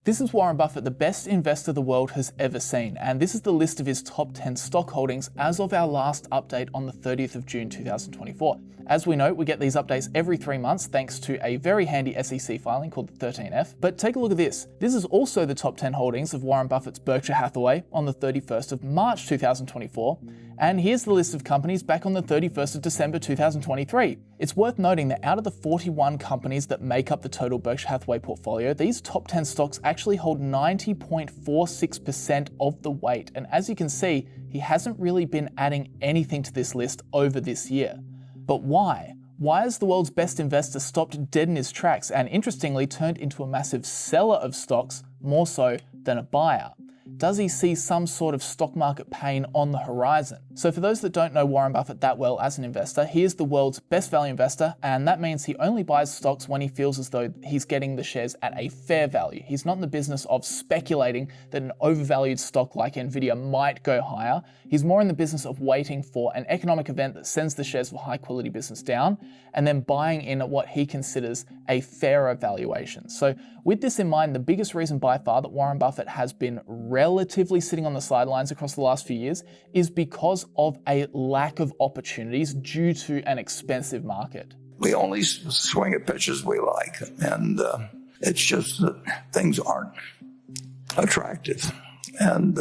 This is Warren Buffett, the best investor the world has ever seen, and this is the list of his top 10 stock holdings as of our last update on the 30th of June 2024. As we know, we get these updates every 3 months thanks to a very handy SEC filing called the 13F. But take a look at this. This is also the top 10 holdings of Warren Buffett's Berkshire Hathaway on the 31st of March 2024. And here's the list of companies back on the 31st of December 2023. It's worth noting that out of the 41 companies that make up the total Berkshire Hathaway portfolio, these top 10 stocks actually hold 90.46% of the weight. And as you can see, he hasn't really been adding anything to this list over this year. But why? Why has the world's best investor stopped dead in his tracks and interestingly turned into a massive seller of stocks more so than a buyer? Does he see some sort of stock market pain on the horizon? So for those that don't know Warren Buffett that well as an investor, he is the world's best value investor, and that means he only buys stocks when he feels as though he's getting the shares at a fair value. He's not in the business of speculating that an overvalued stock like Nvidia might go higher. He's more in the business of waiting for an economic event that sends the shares of a high quality business down, and then buying in at what he considers a fairer valuation. So with this in mind, the biggest reason by far that Warren Buffett has been relatively sitting on the sidelines across the last few years is because of a lack of opportunities due to an expensive market. We only swing at pitches we like, and it's just that things aren't attractive. And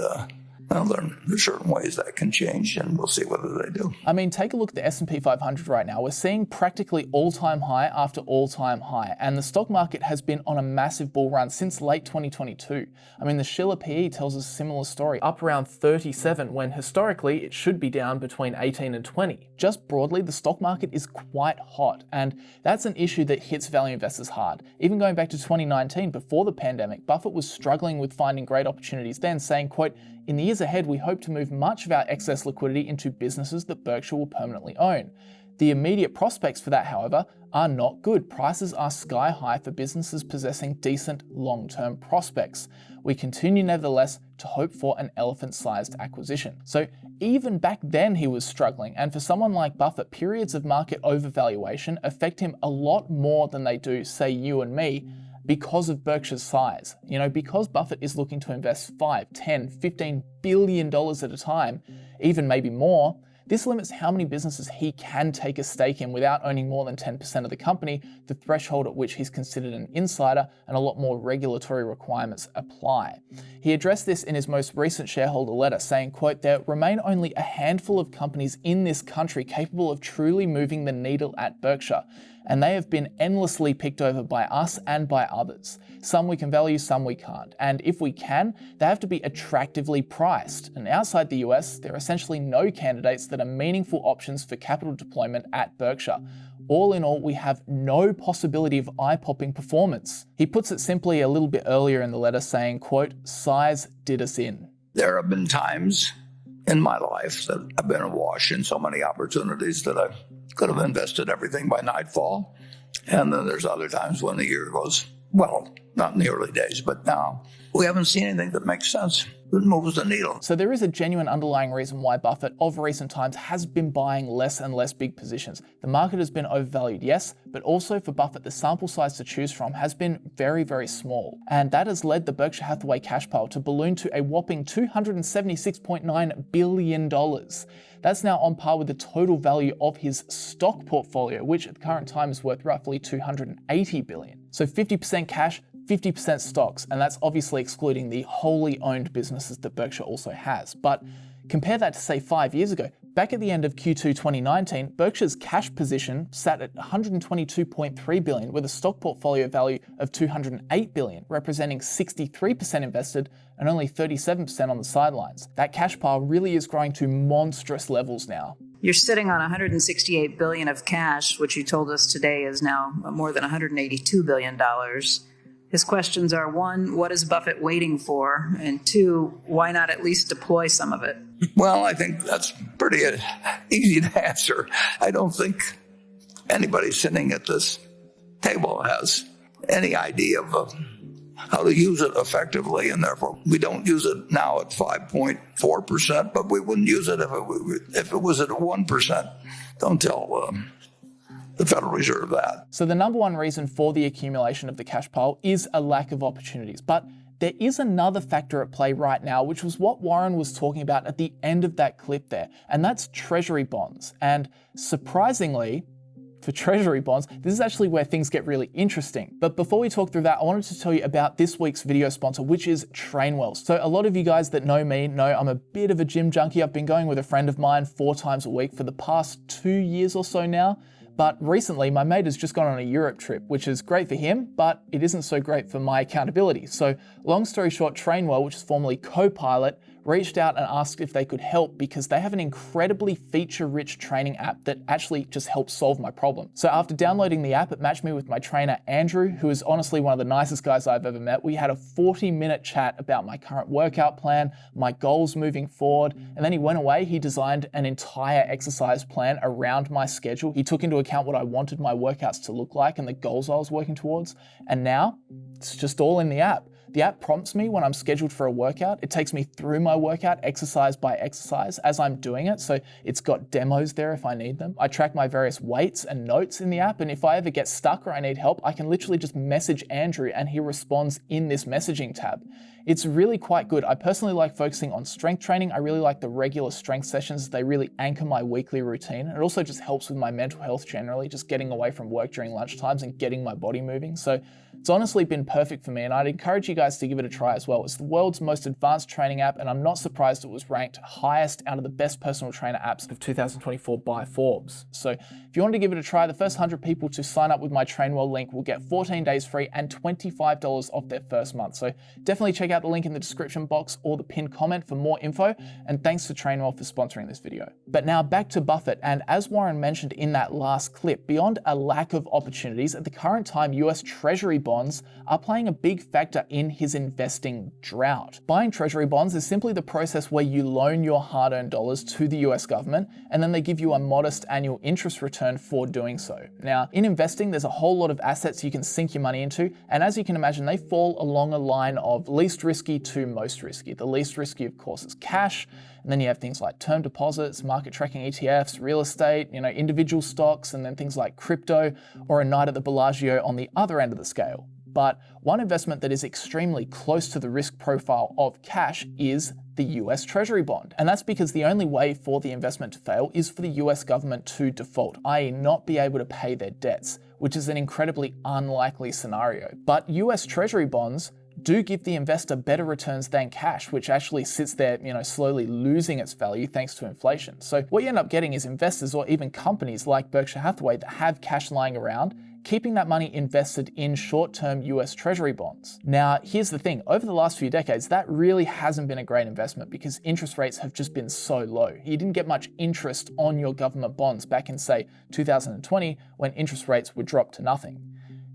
well, there are certain ways that can change, and we'll see whether they do. I mean, take a look at the S&P 500 right now. We're seeing practically all-time high after all-time high, and the stock market has been on a massive bull run since late 2022. I mean, the Schiller PE tells us a similar story, up around 37, when historically it should be down between 18 and 20. Just broadly, the stock market is quite hot, and that's an issue that hits value investors hard. Even going back to 2019, before the pandemic, Buffett was struggling with finding great opportunities then, saying, quote, "In the years ahead, we hope to move much of our excess liquidity into businesses that Berkshire will permanently own. The immediate prospects for that, however, are not good. Prices are sky high for businesses possessing decent long-term prospects. We continue, nevertheless, to hope for an elephant-sized acquisition." So even back then he was struggling, and for someone like Buffett, periods of market overvaluation affect him a lot more than they do, say, you and me, because of Berkshire's size. You know, because Buffett is looking to invest $5, $10, $15 billion at a time, even maybe more, this limits how many businesses he can take a stake in without owning more than 10% of the company, the threshold at which he's considered an insider, and a lot more regulatory requirements apply. He addressed this in his most recent shareholder letter, saying, quote, "There remain only a handful of companies in this country capable of truly moving the needle at Berkshire, and they have been endlessly picked over by us and by others. Some we can value, some we can't. And if we can, they have to be attractively priced. And outside the US, there are essentially no candidates that are meaningful options for capital deployment at Berkshire. All in all, we have no possibility of eye-popping performance." He puts it simply a little bit earlier in the letter, saying, quote, "Size did us in." There have been times in my life that I've been awash in so many opportunities that I could have invested everything by nightfall. And then there's other times when the year goes, well, not in the early days, but now we haven't seen anything that makes sense, that moves the needle. So there is a genuine underlying reason why Buffett of recent times has been buying less and less big positions. The market has been overvalued, yes, but also for Buffett, the sample size to choose from has been very, very small. And that has led the Berkshire Hathaway cash pile to balloon to a whopping $276.9 billion. That's now on par with the total value of his stock portfolio, which at the current time is worth roughly $280 billion. So 50% cash, 50% stocks, and that's obviously excluding the wholly owned businesses that Berkshire also has. But compare that to, say, 5 years ago. Back at the end of Q2 2019, Berkshire's cash position sat at $122.3 billion with a stock portfolio value of $208 billion, representing 63% invested and only 37% on the sidelines. That cash pile really is growing to monstrous levels now. You're sitting on $168 billion of cash, which you told us today is now more than $182 billion. His questions are, one, what is Buffett waiting for? And two, why not at least deploy some of it? Well, I think that's pretty easy to answer. I don't think anybody sitting at this table has any idea of how to use it effectively, and therefore we don't use it now at 5.4%, but we wouldn't use it if it was at 1%. Don't tell the Federal Reserve that. So the number one reason for the accumulation of the cash pile is a lack of opportunities. But there is another factor at play right now, which was what Warren was talking about at the end of that clip there, and that's Treasury bonds. And surprisingly, for Treasury bonds, this is actually where things get really interesting. But before we talk through that, I wanted to tell you about this week's video sponsor, which is Trainwell. So a lot of you guys that know me know I'm a bit of a gym junkie. I've been going with a friend of mine 4 times a week for the past 2 years or so now. But recently, my mate has just gone on a Europe trip, which is great for him, but it isn't so great for my accountability. So long story short, Trainwell, which is formerly Copilot, reached out and asked if they could help because they have an incredibly feature-rich training app that actually just helps solve my problem. So after downloading the app, it matched me with my trainer, Andrew, who is honestly one of the nicest guys I've ever met. We had a 40-minute chat about my current workout plan, my goals moving forward, and then he went away. He designed an entire exercise plan around my schedule. He took into account what I wanted my workouts to look like and the goals I was working towards. And now it's just all in the app. The app prompts me when I'm scheduled for a workout. It takes me through my workout exercise by exercise as I'm doing it. So it's got demos there if I need them. I track my various weights and notes in the app. And if I ever get stuck or I need help, I can literally just message Andrew and he responds in this messaging tab. It's really quite good. I personally like focusing on strength training. I really like the regular strength sessions. They really anchor my weekly routine. It also just helps with my mental health generally, just getting away from work during lunchtimes and getting my body moving. So it's honestly been perfect for me, and I'd encourage you guys to give it a try as well. It's the world's most advanced training app, and I'm not surprised it was ranked highest out of the best personal trainer apps of 2024 by Forbes. So if you want to give it a try, the first 100 people to sign up with my Trainwell link will get 14 days free and $25 off their first month. So definitely check out the link in the description box or the pinned comment for more info, and thanks to Trainwell for sponsoring this video. But now back to Buffett, and as Warren mentioned in that last clip, beyond a lack of opportunities, at the current time, US Treasury bonds are playing a big factor in his investing drought. Buying Treasury bonds is simply the process where you loan your hard-earned dollars to the US government, and then they give you a modest annual interest return for doing so. Now, in investing, there's a whole lot of assets you can sink your money into, and as you can imagine, they fall along a line of least risky to most risky. The least risky, of course, is cash, and then you have things like term deposits, market tracking ETFs, real estate, individual stocks, and then things like crypto or a night at the Bellagio on the other end of the scale. But one investment that is extremely close to the risk profile of cash is the US Treasury bond. And that's because the only way for the investment to fail is for the US government to default, i.e. not be able to pay their debts, which is an incredibly unlikely scenario. But US Treasury bonds do give the investor better returns than cash, which actually sits there, slowly losing its value thanks to inflation. So what you end up getting is investors or even companies like Berkshire Hathaway that have cash lying around, keeping that money invested in short-term US Treasury bonds. Now, here's the thing. Over the last few decades, that really hasn't been a great investment because interest rates have just been so low. You didn't get much interest on your government bonds back in, say, 2020 when interest rates were dropped to nothing.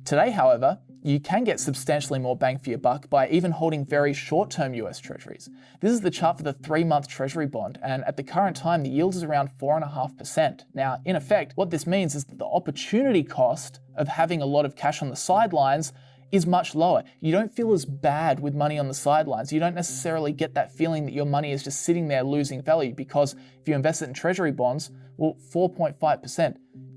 Today, however, you can get substantially more bang for your buck by even holding very short-term US Treasuries. This is the chart for the 3-month Treasury bond, and at the current time, the yield is around 4.5%. Now, in effect, what this means is that the opportunity cost of having a lot of cash on the sidelines is much lower. You don't feel as bad with money on the sidelines. You don't necessarily get that feeling that your money is just sitting there losing value, because if you invest it in Treasury bonds, well, 4.5%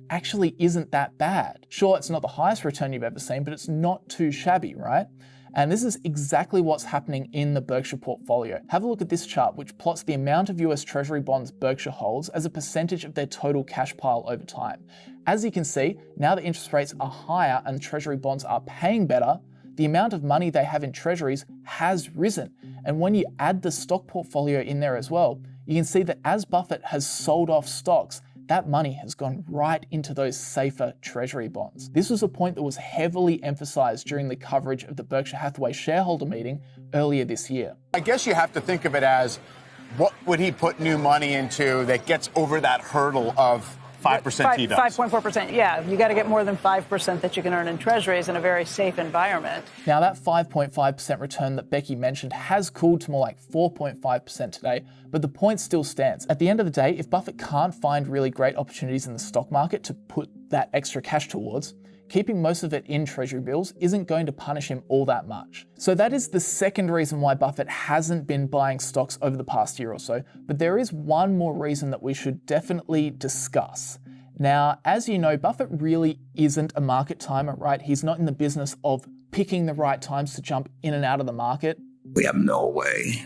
actually isn't that bad. Sure, it's not the highest return you've ever seen, but it's not too shabby, right? And this is exactly what's happening in the Berkshire portfolio. Have a look at this chart, which plots the amount of US Treasury bonds Berkshire holds as a percentage of their total cash pile over time. As you can see, now that interest rates are higher and Treasury bonds are paying better, the amount of money they have in Treasuries has risen. And when you add the stock portfolio in there as well, you can see that as Buffett has sold off stocks, that money has gone right into those safer Treasury bonds. This was a point that was heavily emphasized during the coverage of the Berkshire Hathaway shareholder meeting earlier this year. I guess you have to think of it as, what would he put new money into that gets over that hurdle of 5% he does? 5.4%, yeah. You got to get more than 5% that you can earn in Treasuries in a very safe environment. Now, that 5.5% return that Becky mentioned has cooled to more like 4.5% today, but the point still stands. At the end of the day, if Buffett can't find really great opportunities in the stock market to put that extra cash towards, keeping most of it in Treasury bills isn't going to punish him all that much. So that is the second reason why Buffett hasn't been buying stocks over the past year or so, but there is one more reason that we should definitely discuss. Now, as you know, Buffett really isn't a market timer, right? He's not in the business of picking the right times to jump in and out of the market? We have no way,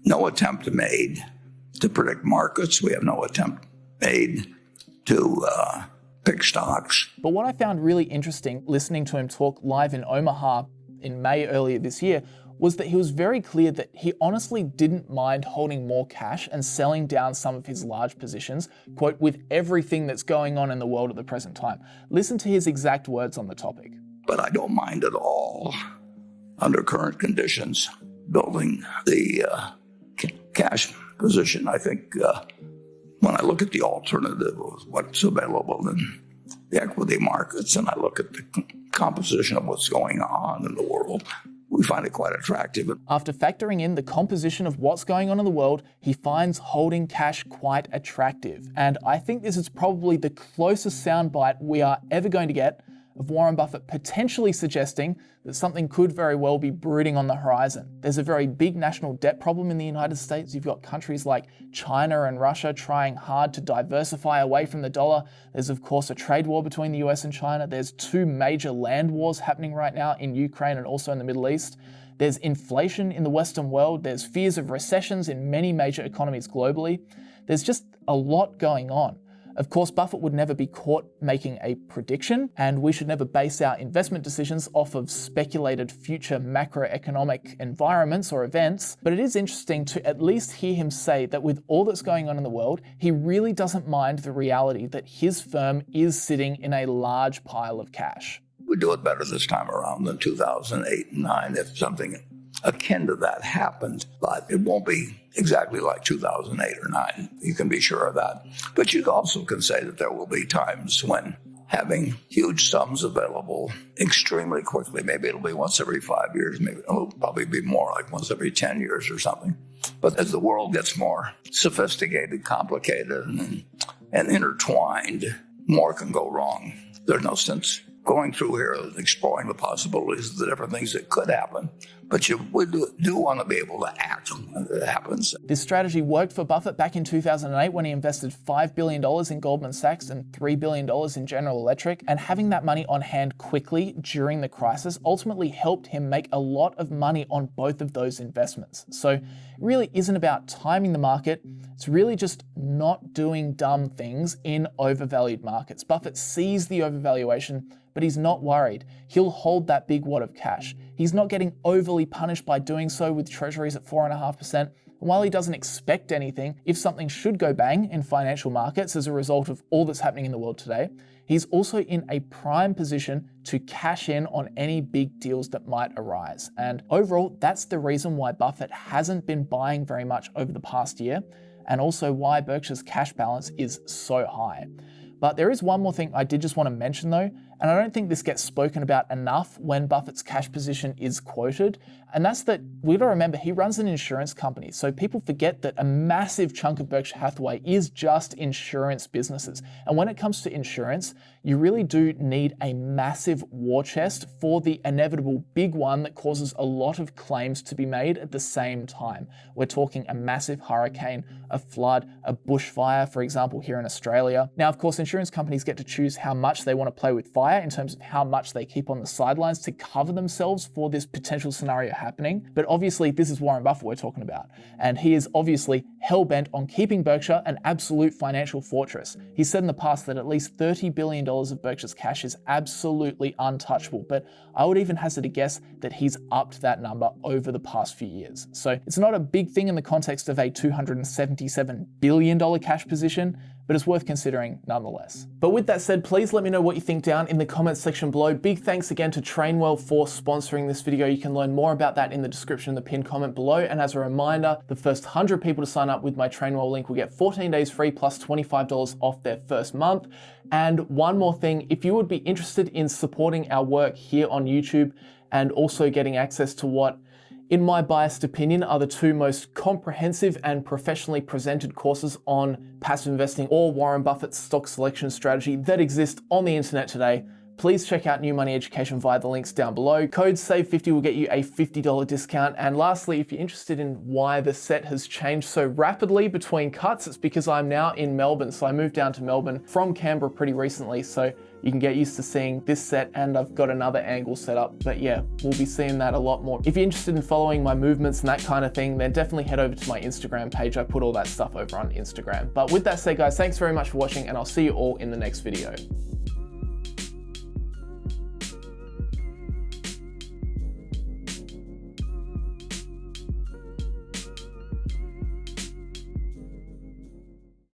no attempt made to predict markets. We have no attempt made to pick stocks. But what I found really interesting listening to him talk live in Omaha in May earlier this year was that he was very clear that he honestly didn't mind holding more cash and selling down some of his large positions, quote, with everything that's going on in the world at the present time. Listen to his exact words on the topic. But I don't mind at all, under current conditions, building the cash position. I think when I look at the alternative of what's available in the equity markets and I look at the composition of what's going on in the world, we find it quite attractive. After factoring in the composition of what's going on in the world, he finds holding cash quite attractive. And I think this is probably the closest soundbite we are ever going to get of Warren Buffett potentially suggesting that something could very well be brooding on the horizon. There's a very big national debt problem in the United States. You've got countries like China and Russia trying hard to diversify away from the dollar. There's of course a trade war between the US and China. There's two major land wars happening right now in Ukraine and also in the Middle East. There's inflation in the Western world. There's fears of recessions in many major economies globally. There's just a lot going on. Of course, Buffett would never be caught making a prediction, and we should never base our investment decisions off of speculated future macroeconomic environments or events, but it is interesting to at least hear him say that with all that's going on in the world, he really doesn't mind the reality that his firm is sitting in a large pile of cash. We do it better this time around than 2008 and 9 if something akin to that happened, but it won't be exactly like 2008 or 9. You can be sure of that. But you also can say that there will be times when having huge sums available extremely quickly, maybe it'll be once every 5 years, maybe it'll probably be more like once every 10 years or something. But as the world gets more sophisticated, complicated, and intertwined, more can go wrong. There's no sense going through here and exploring the possibilities of the different things that could happen. But you do want to be able to act when it happens. This strategy worked for Buffett back in 2008 when he invested $5 billion in Goldman Sachs and $3 billion in General Electric. And having that money on hand quickly during the crisis ultimately helped him make a lot of money on both of those investments. So it really isn't about timing the market. It's really just not doing dumb things in overvalued markets. Buffett sees the overvaluation, but he's not worried. He'll hold that big wad of cash. He's not getting overly punished by doing so with Treasuries at 4.5%. And while he doesn't expect anything, if something should go bang in financial markets as a result of all that's happening in the world today, he's also in a prime position to cash in on any big deals that might arise. And overall, that's the reason why Buffett hasn't been buying very much over the past year, and also why Berkshire's cash balance is so high. But there is one more thing I did just want to mention though, and I don't think this gets spoken about enough when Buffett's cash position is quoted, and that's that we've got to remember he runs an insurance company, so people forget that a massive chunk of Berkshire Hathaway is just insurance businesses. And when it comes to insurance, you really do need a massive war chest for the inevitable big one that causes a lot of claims to be made at the same time. We're talking a massive hurricane, a flood, a bushfire, for example, here in Australia. Now, of course, insurance companies get to choose how much they want to play with fire in terms of how much they keep on the sidelines to cover themselves for this potential scenario happening. But obviously, this is Warren Buffett we're talking about. And he is obviously hell-bent on keeping Berkshire an absolute financial fortress. He said in the past that at least $30 billion of Berkshire's cash is absolutely untouchable, but I would even hazard a guess that he's upped that number over the past few years. So it's not a big thing in the context of a $277 billion cash position, but it's worth considering nonetheless. But with that said, please let me know what you think down in the comments section below. Big thanks again to Trainwell for sponsoring this video. You can learn more about that in the description of the pinned comment below. And as a reminder, the first 100 people to sign up with my Trainwell link will get 14 days free plus $25 off their first month. And one more thing, if you would be interested in supporting our work here on YouTube and also getting access to what, in my biased opinion, are the two most comprehensive and professionally presented courses on passive investing or Warren Buffett's stock selection strategy that exist on the internet today, please check out New Money Education via the links down below. Code SAVE50 will get you a $50 discount. And lastly, if you're interested in why the set has changed so rapidly between cuts, it's because I'm now in Melbourne. So I moved down to Melbourne from Canberra pretty recently. So you can get used to seeing this set, and I've got another angle set up. But yeah, we'll be seeing that a lot more. If you're interested in following my movements and that kind of thing, then definitely head over to my Instagram page. I put all that stuff over on Instagram. But with that said, guys, thanks very much for watching, and I'll see you all in the next video.